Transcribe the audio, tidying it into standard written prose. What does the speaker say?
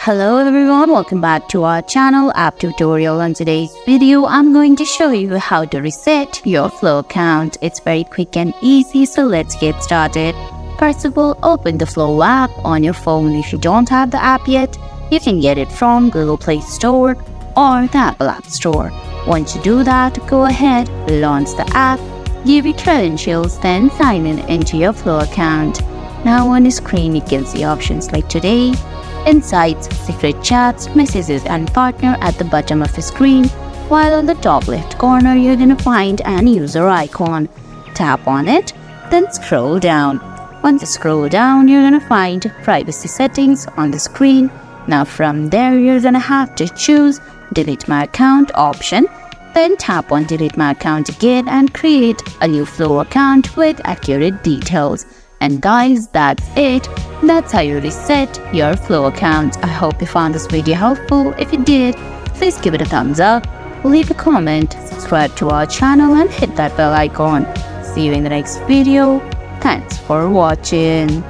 Hello everyone, welcome back to our channel App Tutorial. On today's video, I'm going to show you how to reset your Flow account. It's very quick and easy, so let's get started. First of all, open the Flow app on your phone. If you don't have the app yet, you can get it from Google Play Store or the Apple App Store. Once you do that, go ahead, launch the app, give it credentials, then sign in into your Flow account. Now on the screen, you can see options like Today, Insights, Secret Chats, Messages and Partner at the bottom of the screen, while on the top left corner you're going to find an user icon. Tap on it, then scroll down. Once you scroll down, you're going to find Privacy Settings on the screen. Now from there, you're going to have to choose Delete My Account option. Then tap on Delete My Account again and create a new Flow account with accurate details. And guys, that's it. That's how you reset your Flow account. I hope you found this video helpful. If you did, please give it a thumbs up, leave a comment, subscribe to our channel and hit that bell icon. See you in the next video. Thanks for watching.